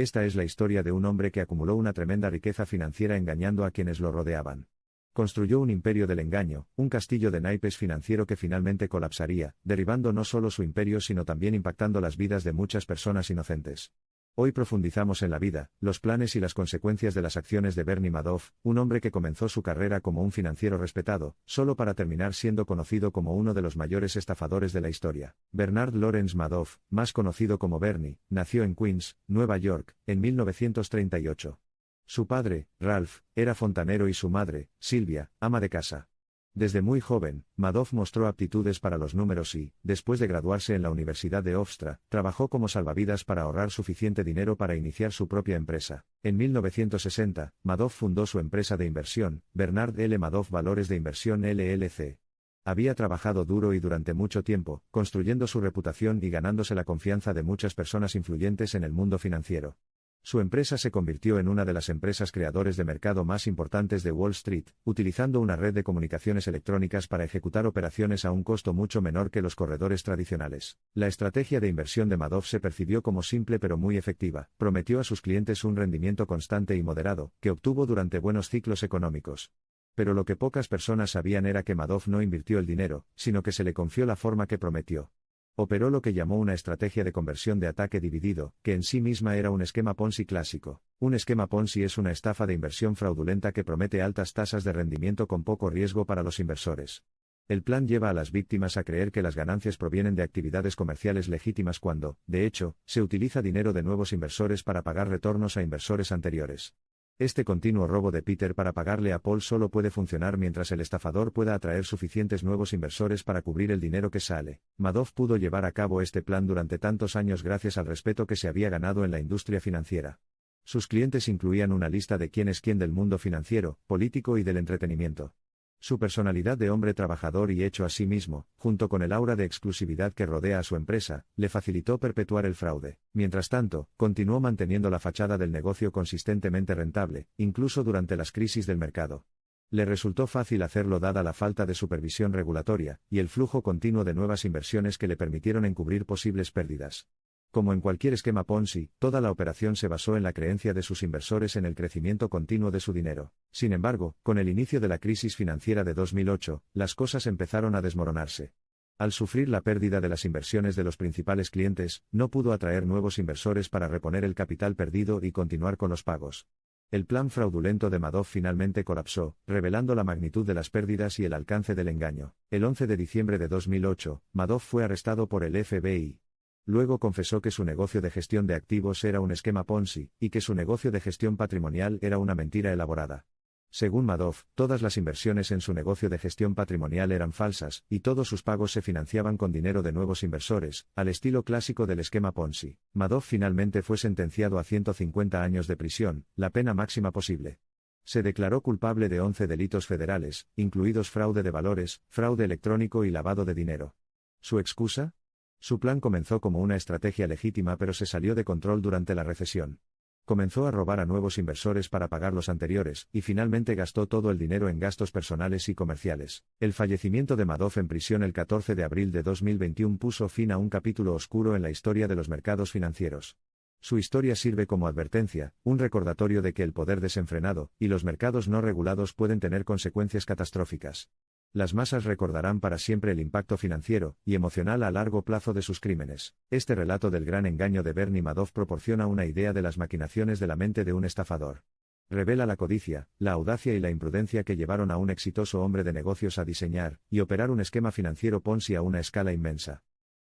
Esta es la historia de un hombre que acumuló una tremenda riqueza financiera engañando a quienes lo rodeaban. Construyó un imperio del engaño, un castillo de naipes financiero que finalmente colapsaría, derribando no solo su imperio sino también impactando las vidas de muchas personas inocentes. Hoy profundizamos en la vida, los planes y las consecuencias de las acciones de Bernie Madoff, un hombre que comenzó su carrera como un financiero respetado, solo para terminar siendo conocido como uno de los mayores estafadores de la historia. Bernard Lawrence Madoff, más conocido como Bernie, nació en Queens, Nueva York, en 1938. Su padre, Ralph, era fontanero y su madre, Sylvia, ama de casa. Desde muy joven, Madoff mostró aptitudes para los números y, después de graduarse en la Universidad de Hofstra, trabajó como salvavidas para ahorrar suficiente dinero para iniciar su propia empresa. En 1960, Madoff fundó su empresa de inversión, Bernard L. Madoff Valores de Inversión LLC. Había trabajado duro y durante mucho tiempo, construyendo su reputación y ganándose la confianza de muchas personas influyentes en el mundo financiero. Su empresa se convirtió en una de las empresas creadores de mercado más importantes de Wall Street, utilizando una red de comunicaciones electrónicas para ejecutar operaciones a un costo mucho menor que los corredores tradicionales. La estrategia de inversión de Madoff se percibió como simple pero muy efectiva. Prometió a sus clientes un rendimiento constante y moderado, que obtuvo durante buenos ciclos económicos. Pero lo que pocas personas sabían era que Madoff no invirtió el dinero, sino que se le confió la forma que prometió. Operó lo que llamó una estrategia de conversión de ataque dividido, que en sí misma era un esquema Ponzi clásico. Un esquema Ponzi es una estafa de inversión fraudulenta que promete altas tasas de rendimiento con poco riesgo para los inversores. El plan lleva a las víctimas a creer que las ganancias provienen de actividades comerciales legítimas cuando, de hecho, se utiliza dinero de nuevos inversores para pagar retornos a inversores anteriores. Este continuo robo de Peter para pagarle a Paul solo puede funcionar mientras el estafador pueda atraer suficientes nuevos inversores para cubrir el dinero que sale. Madoff pudo llevar a cabo este plan durante tantos años gracias al respeto que se había ganado en la industria financiera. Sus clientes incluían una lista de quién es quién del mundo financiero, político y del entretenimiento. Su personalidad de hombre trabajador y hecho a sí mismo, junto con el aura de exclusividad que rodea a su empresa, le facilitó perpetuar el fraude. Mientras tanto, continuó manteniendo la fachada del negocio consistentemente rentable, incluso durante las crisis del mercado. Le resultó fácil hacerlo dada la falta de supervisión regulatoria, y el flujo continuo de nuevas inversiones que le permitieron encubrir posibles pérdidas. Como en cualquier esquema Ponzi, toda la operación se basó en la creencia de sus inversores en el crecimiento continuo de su dinero. Sin embargo, con el inicio de la crisis financiera de 2008, las cosas empezaron a desmoronarse. Al sufrir la pérdida de las inversiones de los principales clientes, no pudo atraer nuevos inversores para reponer el capital perdido y continuar con los pagos. El plan fraudulento de Madoff finalmente colapsó, revelando la magnitud de las pérdidas y el alcance del engaño. El 11 de diciembre de 2008, Madoff fue arrestado por el FBI. Luego confesó que su negocio de gestión de activos era un esquema Ponzi, y que su negocio de gestión patrimonial era una mentira elaborada. Según Madoff, todas las inversiones en su negocio de gestión patrimonial eran falsas, y todos sus pagos se financiaban con dinero de nuevos inversores, al estilo clásico del esquema Ponzi. Madoff finalmente fue sentenciado a 150 años de prisión, la pena máxima posible. Se declaró culpable de 11 delitos federales, incluidos fraude de valores, fraude electrónico y lavado de dinero. ¿Su excusa? Su plan comenzó como una estrategia legítima pero se salió de control durante la recesión. Comenzó a robar a nuevos inversores para pagar los anteriores, y finalmente gastó todo el dinero en gastos personales y comerciales. El fallecimiento de Madoff en prisión el 14 de abril de 2021 puso fin a un capítulo oscuro en la historia de los mercados financieros. Su historia sirve como advertencia, un recordatorio de que el poder desenfrenado, y los mercados no regulados pueden tener consecuencias catastróficas. Las masas recordarán para siempre el impacto financiero y emocional a largo plazo de sus crímenes. Este relato del gran engaño de Bernie Madoff proporciona una idea de las maquinaciones de la mente de un estafador. Revela la codicia, la audacia y la imprudencia que llevaron a un exitoso hombre de negocios a diseñar y operar un esquema financiero Ponzi a una escala inmensa.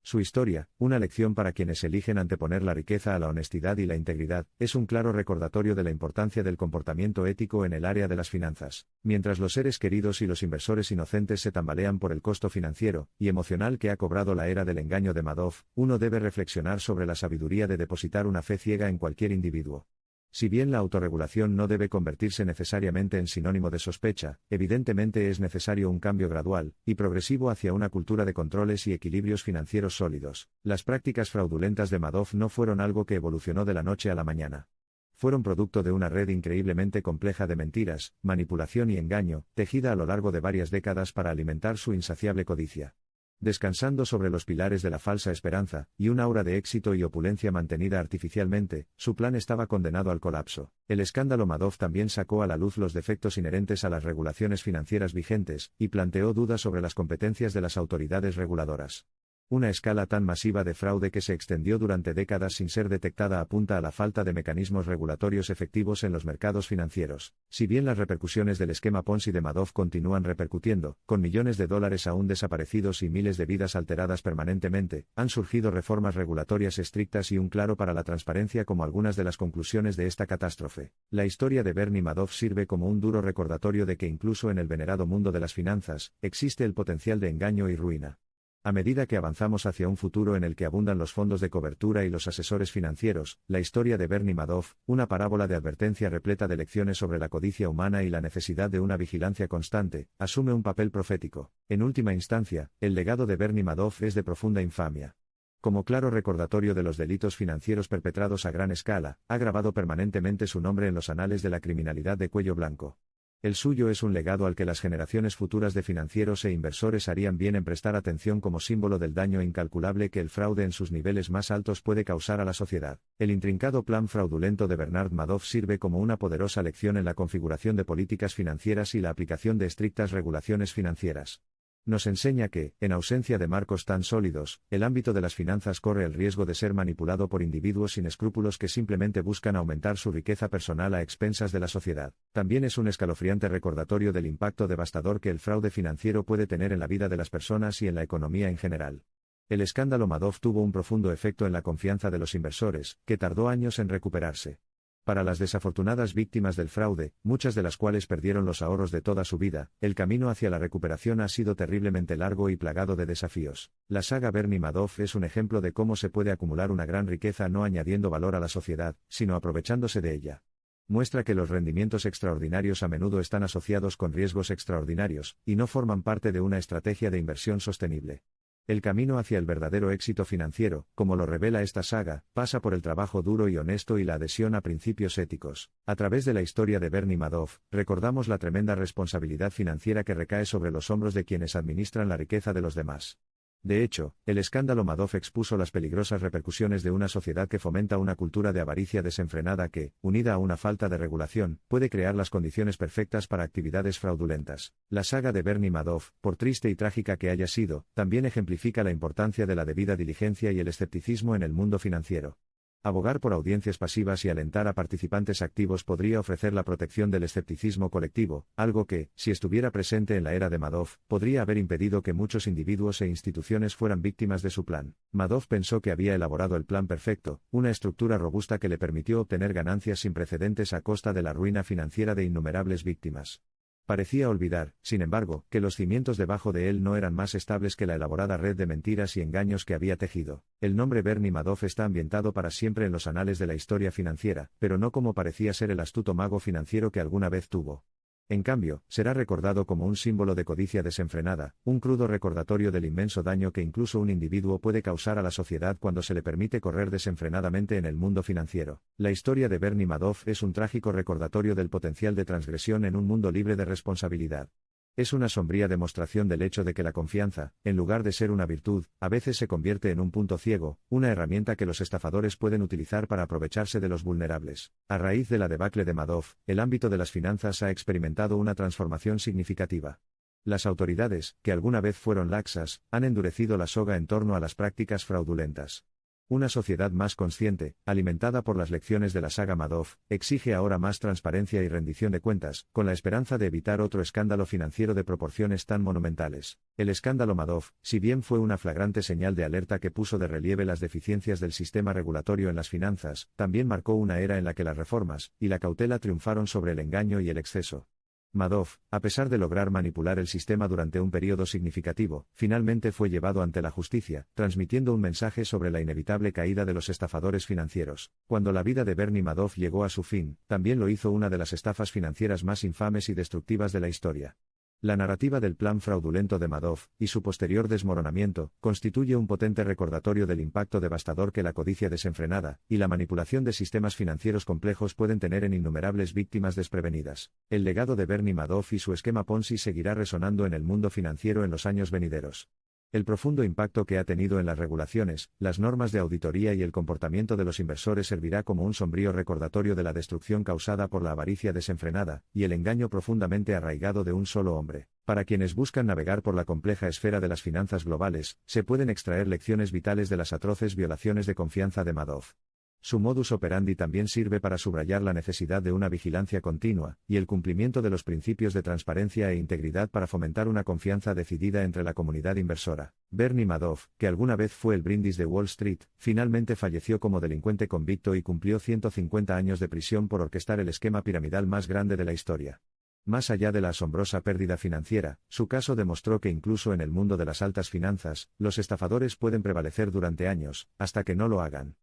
Su historia, una lección para quienes eligen anteponer la riqueza a la honestidad y la integridad, es un claro recordatorio de la importancia del comportamiento ético en el área de las finanzas. Mientras los seres queridos y los inversores inocentes se tambalean por el costo financiero y emocional que ha cobrado la era del engaño de Madoff, uno debe reflexionar sobre la sabiduría de depositar una fe ciega en cualquier individuo. Si bien la autorregulación no debe convertirse necesariamente en sinónimo de sospecha, evidentemente es necesario un cambio gradual y progresivo hacia una cultura de controles y equilibrios financieros sólidos. Las prácticas fraudulentas de Madoff no fueron algo que evolucionó de la noche a la mañana. Fueron producto de una red increíblemente compleja de mentiras, manipulación y engaño, tejida a lo largo de varias décadas para alimentar su insaciable codicia. Descansando sobre los pilares de la falsa esperanza, y un aura de éxito y opulencia mantenida artificialmente, su plan estaba condenado al colapso. El escándalo Madoff también sacó a la luz los defectos inherentes a las regulaciones financieras vigentes, y planteó dudas sobre las competencias de las autoridades reguladoras. Una escala tan masiva de fraude que se extendió durante décadas sin ser detectada apunta a la falta de mecanismos regulatorios efectivos en los mercados financieros. Si bien las repercusiones del esquema Ponzi de Madoff continúan repercutiendo, con millones de dólares aún desaparecidos y miles de vidas alteradas permanentemente, han surgido reformas regulatorias estrictas y un claro para la transparencia como algunas de las conclusiones de esta catástrofe. La historia de Bernie Madoff sirve como un duro recordatorio de que incluso en el venerado mundo de las finanzas, existe el potencial de engaño y ruina. A medida que avanzamos hacia un futuro en el que abundan los fondos de cobertura y los asesores financieros, la historia de Bernie Madoff, una parábola de advertencia repleta de lecciones sobre la codicia humana y la necesidad de una vigilancia constante, asume un papel profético. En última instancia, el legado de Bernie Madoff es de profunda infamia. Como claro recordatorio de los delitos financieros perpetrados a gran escala, ha grabado permanentemente su nombre en los anales de la criminalidad de cuello blanco. El suyo es un legado al que las generaciones futuras de financieros e inversores harían bien en prestar atención como símbolo del daño incalculable que el fraude en sus niveles más altos puede causar a la sociedad. El intrincado plan fraudulento de Bernard Madoff sirve como una poderosa lección en la configuración de políticas financieras y la aplicación de estrictas regulaciones financieras. Nos enseña que, en ausencia de marcos tan sólidos, el ámbito de las finanzas corre el riesgo de ser manipulado por individuos sin escrúpulos que simplemente buscan aumentar su riqueza personal a expensas de la sociedad. También es un escalofriante recordatorio del impacto devastador que el fraude financiero puede tener en la vida de las personas y en la economía en general. El escándalo Madoff tuvo un profundo efecto en la confianza de los inversores, que tardó años en recuperarse. Para las desafortunadas víctimas del fraude, muchas de las cuales perdieron los ahorros de toda su vida, el camino hacia la recuperación ha sido terriblemente largo y plagado de desafíos. La saga Bernie Madoff es un ejemplo de cómo se puede acumular una gran riqueza no añadiendo valor a la sociedad, sino aprovechándose de ella. Muestra que los rendimientos extraordinarios a menudo están asociados con riesgos extraordinarios, y no forman parte de una estrategia de inversión sostenible. El camino hacia el verdadero éxito financiero, como lo revela esta saga, pasa por el trabajo duro y honesto y la adhesión a principios éticos. A través de la historia de Bernie Madoff, recordamos la tremenda responsabilidad financiera que recae sobre los hombros de quienes administran la riqueza de los demás. De hecho, el escándalo Madoff expuso las peligrosas repercusiones de una sociedad que fomenta una cultura de avaricia desenfrenada que, unida a una falta de regulación, puede crear las condiciones perfectas para actividades fraudulentas. La saga de Bernie Madoff, por triste y trágica que haya sido, también ejemplifica la importancia de la debida diligencia y el escepticismo en el mundo financiero. Abogar por audiencias pasivas y alentar a participantes activos podría ofrecer la protección del escepticismo colectivo, algo que, si estuviera presente en la era de Madoff, podría haber impedido que muchos individuos e instituciones fueran víctimas de su plan. Madoff pensó que había elaborado el plan perfecto, una estructura robusta que le permitió obtener ganancias sin precedentes a costa de la ruina financiera de innumerables víctimas. Parecía olvidar, sin embargo, que los cimientos debajo de él no eran más estables que la elaborada red de mentiras y engaños que había tejido. El nombre Bernie Madoff está ambientado para siempre en los anales de la historia financiera, pero no como parecía ser el astuto mago financiero que alguna vez tuvo. En cambio, será recordado como un símbolo de codicia desenfrenada, un crudo recordatorio del inmenso daño que incluso un individuo puede causar a la sociedad cuando se le permite correr desenfrenadamente en el mundo financiero. La historia de Bernie Madoff es un trágico recordatorio del potencial de transgresión en un mundo libre de responsabilidad. Es una sombría demostración del hecho de que la confianza, en lugar de ser una virtud, a veces se convierte en un punto ciego, una herramienta que los estafadores pueden utilizar para aprovecharse de los vulnerables. A raíz de la debacle de Madoff, el ámbito de las finanzas ha experimentado una transformación significativa. Las autoridades, que alguna vez fueron laxas, han endurecido la soga en torno a las prácticas fraudulentas. Una sociedad más consciente, alimentada por las lecciones de la saga Madoff, exige ahora más transparencia y rendición de cuentas, con la esperanza de evitar otro escándalo financiero de proporciones tan monumentales. El escándalo Madoff, si bien fue una flagrante señal de alerta que puso de relieve las deficiencias del sistema regulatorio en las finanzas, también marcó una era en la que las reformas y la cautela triunfaron sobre el engaño y el exceso. Madoff, a pesar de lograr manipular el sistema durante un periodo significativo, finalmente fue llevado ante la justicia, transmitiendo un mensaje sobre la inevitable caída de los estafadores financieros. Cuando la vida de Bernie Madoff llegó a su fin, también lo hizo una de las estafas financieras más infames y destructivas de la historia. La narrativa del plan fraudulento de Madoff, y su posterior desmoronamiento, constituye un potente recordatorio del impacto devastador que la codicia desenfrenada, y la manipulación de sistemas financieros complejos pueden tener en innumerables víctimas desprevenidas. El legado de Bernie Madoff y su esquema Ponzi seguirá resonando en el mundo financiero en los años venideros. El profundo impacto que ha tenido en las regulaciones, las normas de auditoría y el comportamiento de los inversores servirá como un sombrío recordatorio de la destrucción causada por la avaricia desenfrenada y el engaño profundamente arraigado de un solo hombre. Para quienes buscan navegar por la compleja esfera de las finanzas globales, se pueden extraer lecciones vitales de las atroces violaciones de confianza de Madoff. Su modus operandi también sirve para subrayar la necesidad de una vigilancia continua, y el cumplimiento de los principios de transparencia e integridad para fomentar una confianza decidida entre la comunidad inversora. Bernie Madoff, que alguna vez fue el brindis de Wall Street, finalmente falleció como delincuente convicto y cumplió 150 años de prisión por orquestar el esquema piramidal más grande de la historia. Más allá de la asombrosa pérdida financiera, su caso demostró que incluso en el mundo de las altas finanzas, los estafadores pueden prevalecer durante años, hasta que no lo hagan.